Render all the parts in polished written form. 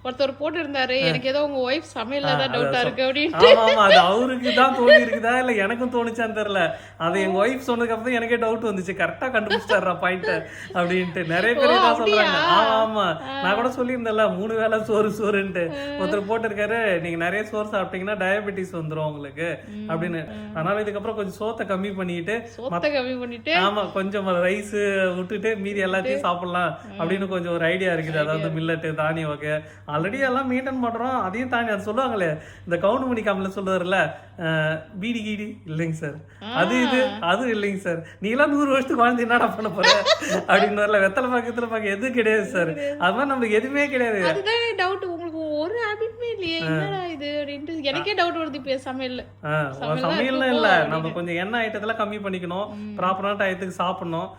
ஒருத்தர் போட்டு இருந்தாரு, எனக்கு ஏதோ உங்க ஒய்ஃப் சமையல்ல தான் அத டவுட்டா சொ இருக்கு அப்படின்ட்டு. ஆமாமா. அது அவருக்கு தான் தோணி இருக்குதா? இல்ல எனக்கும் தோணுச்சான்னு தெரியல. அது எங்க ஒய்ஃப் சொன்னதுக்கு தான் எனக்கே டவுட் வந்துச்சு. கரெக்ட்டா கண்டுபிடிச்சிட்டாருடா பாயிண்ட்ட அப்படின்ட்டு. நெறைய ஓ! பேர் இதான் அப்படியா? சொல்றாங்க. ஆமா. ஆ. நான் கூட சொல்லியிருந்தேன்ல 3 வேள சோறுன்ட்டு. ஒருத்தர் போட்டிருக்காரு, "நீங்க நெறைய சோறு சாப்பிட்டீங்கன்னா டயபெட்டிஸ் வந்துரும் உங்களுக்கு" அப்படின்னு. அதனால இதுக்கப்புறம் கொஞ்சம் சோத்த கம்மி பண்ணிட்டு, சோத்த கம்மி பண்ணிட்டு ஆமா கொஞ்சம் ரைஸ் விட்டுட்டு மீதி எல்லாத்தையும் சாப்பிடலாம் அப்படின்னு கொஞ்சம் ஒரு ஐடியா இருக்குது. அதாவது மில்லட், தானிய வகை ஆல்ரெடி எல்லாம் மெயின்டைன் பண்றோம். அதையும் தாண்டி அது சொல்லுவாங்களே இந்த கவுண்டமணி காமில் சொல்லுவார்ல, பீடி கீடி இல்லைங்க சார், அது இது அது இல்லைங்க சார், நீ எல்லாம் 100 வருஷத்துக்கு வாழ்ந்து என்னடா பண்ண போற அப்படின்னு வெத்தலை பாக்கத்துல பாக்க எதுவும் கிடையாது சார். அது மாதிரி நம்மளுக்கு எதுவுமே கிடையாது. அதுதான் டவுட். உங்களுக்கு ஒரு ஹாபிட்மே இல்லையே, என்னடா இது அப்படின்ட்டு எனக்கே டவுட் வருது இப்ப சமையல்ல. சமையல்னு இல்ல, நம்ம கொஞ்சம் எண்ணெய் ஐட்டத்தெல்லாம் கம்மி பண்ணிக்கணும், ப்ராப்பரான டயத்துக்கு சாப்பிடணும்.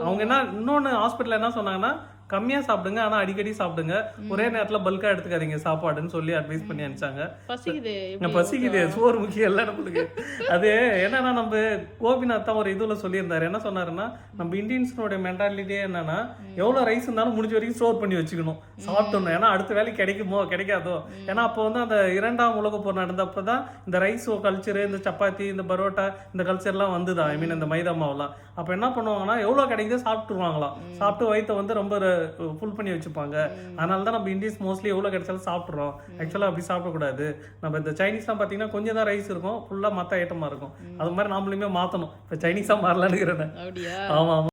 அவங்க என்ன இன்னொன்னு ஹாஸ்பிட்டல் என்ன சொன்னாங்கன்னா, கம்மியா சாப்பிடுங்க ஆனா அடிக்கடி சாப்பிடுங்க, ஒரே நேரத்துல பல்கா எடுத்துக்காதீங்க சாப்பாடுன்னு சொல்லி அட்வைஸ் பண்ணி அனுப்பிச்சாங்க. பசிக்குது, சோறு முக்கியம் இல்ல நம்மளுக்கு. அது என்னன்னா நம்ம கோபிநாத் தான் ஒரு இதுல சொல்லியிருந்தாரு. என்ன சொன்னாருன்னா, நம்ம இந்தியன்ஸோட மென்டாலிட்டியே என்னன்னா, எவ்வளவு ரைஸ் இருந்தாலும் முடிஞ்ச வரைக்கும் ஸ்டோர் பண்ணி வச்சுக்கணும், சாப்பிட்டோம். ஏன்னா அடுத்த வேலைக்கு கிடைக்குமோ கிடைக்காதோ. ஏன்னா அப்போ வந்து அந்த 2ஆம் உலகப் போர் நடந்தப்பதான் இந்த ரைஸ் கல்ச்சர், இந்த சப்பாத்தி, இந்த பரோட்டா, இந்த கல்ச்சர் எல்லாம் வந்துதான். ஐ மீன் இந்த மைதா மாவுலாம். அப்ப என்ன பண்ணுவாங்கன்னா, எவ்வளவு கிடைக்குதோ சாப்பிட்டுருவாங்களாம். சாப்பிட்டு வயிற்ற வந்து ரொம்ப ஃபுல் பண்ணி வச்சுப்பாங்க. அதனால தான் நம்ம இந்தியன்ஸ் மோஸ்ட்லி எவ்வளவு கிடைச்சாலும் சாப்பிட்றோம். ஆக்சுவலா அப்படி சாப்பிடக்கூடாது. நம்ம இந்த சைனீஸ்லாம் பார்த்தீங்கன்னா கொஞ்சம் தான் ரைஸ் இருக்கும், ஃபுல்லா மற்ற ஐட்டமா இருக்கும். அது மாதிரி நாமளுமே மாத்தணும். இப்போ சைனீஸா மாறலான்னு இருக்கிறேன். ஆமா ஆமா.